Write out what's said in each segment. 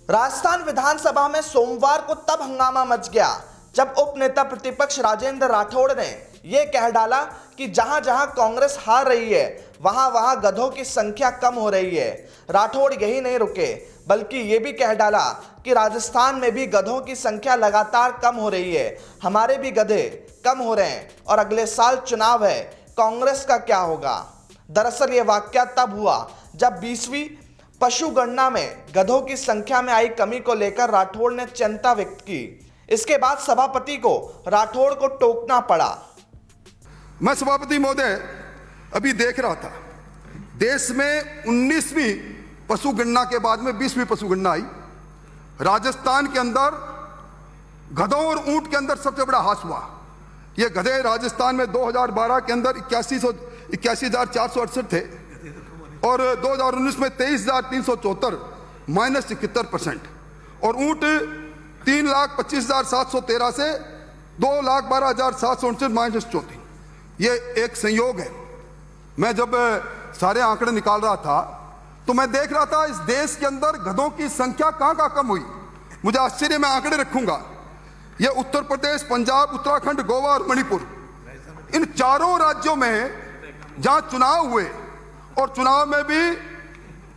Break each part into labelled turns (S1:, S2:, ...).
S1: राजस्थान विधानसभा में सोमवार को तब हंगामा मच गया जब उप नेता प्रतिपक्ष राजेंद्र राठौड़ ने यह कह डाला कि जहां जहां कांग्रेस हार रही है वहां वहां गधों की संख्या कम हो रही है। राठौड़ यही नहीं रुके बल्कि ये भी कह डाला कि राजस्थान में भी गधों की संख्या लगातार कम हो रही है, हमारे भी गधे कम हो रहे हैं और अगले साल चुनाव है, कांग्रेस का क्या होगा। दरअसल ये वाकया तब हुआ जब 20वीं पशु गणना में गधों की संख्या में आई कमी को लेकर राठौड़ ने चिंता व्यक्त की। इसके बाद सभापति को राठौड़ को टोकना पड़ा।
S2: मैं सभापति महोदय अभी देख रहा था, देश में 19वीं पशु गणना के बाद में 20वीं पशु गणना आई। राजस्थान के अंदर गधों और ऊंट के अंदर सबसे बड़ा हास हुआ। ये गधे राजस्थान में 2012 के अंदर 81,468 थे और 2019 में 23,374 -71%, और ऊंट 3,25,713 से 2,12,759 -34। ये एक संयोग है। मैं जब सारे आंकड़े निकाल रहा था तो मैं देख रहा था इस देश के अंदर गधों की संख्या कहां कम हुई। मुझे आश्चर्य, मैं आंकड़े रखूंगा। ये उत्तर प्रदेश, पंजाब, उत्तराखंड, गोवा और मणिपुर, इन चारों राज्यों में जहां चुनाव हुए और चुनाव में भी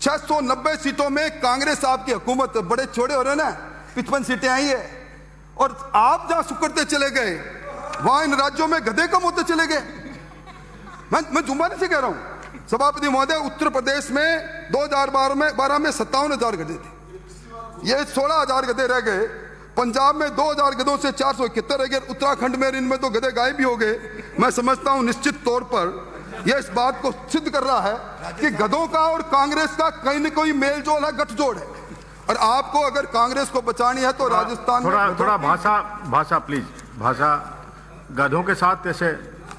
S2: 690 सीटों में कांग्रेस आपकी हुकूमत, बड़े छोड़े हो रहे ना, 55 सीटें आई है, और आप जहां सुकड़ते चले गए वहां इन राज्यों में गधे कम होते चले गए। मैं जुम्मन से कह रहा हूं सभापति महोदय, उत्तर प्रदेश में 2012 में 57,000 गधे थे, ये 16,000 गधे रह गए। पंजाब में 2,000 गधों से 471 रह गए। उत्तराखंड में इनमें तो गधे गायब भी हो गए। मैं समझता हूं निश्चित तौर पर यह इस बात को सिद्ध कर रहा है कि गधों का और कांग्रेस का कहीं न कोई मेलजोल है, गठजोड़ है। और आपको अगर कांग्रेस को बचानी है तो राजस्थान में
S3: थोड़ा भाषा प्लीज, भाषा गधों के साथ कैसे?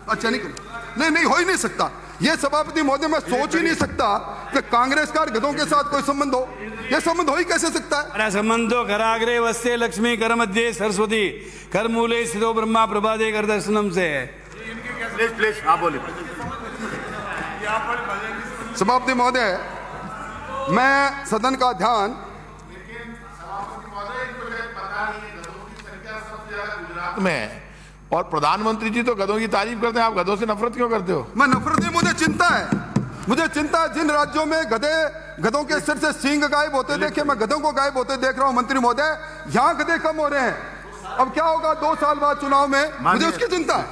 S2: अच्छा, नहीं हो ही नहीं सकता। यह सभापति महोदय मैं सोच ही नहीं सकता कि कांग्रेस का गधों के साथ कोई संबंध हो। यह संबंध हो ही कैसे सकता है?
S4: संबंधो कराग्रे वस्ते लक्ष्मी कर मध्य सरस्वती कर मूले स्थितो ब्रह्मा प्रभादे कर दर्शनम से।
S3: प्लीज आप बोलिए।
S2: सभापति महोदय, मैं सदन का ध्यान
S5: में, और प्रधानमंत्री जी तो गधों की तारीफ करते हैं, आप गधों से नफरत क्यों करते हो?
S2: मैं नफरत नहीं, मुझे चिंता है जिन राज्यों में गधों के सिर से सींग गायब होते देखे, मैं गधों को गायब होते देख रहा हूं मंत्री महोदय। यहां गधे कम हो रहे हैं। अब क्या होगा 2 साल बाद चुनाव में, मुझे उसकी चिंता है।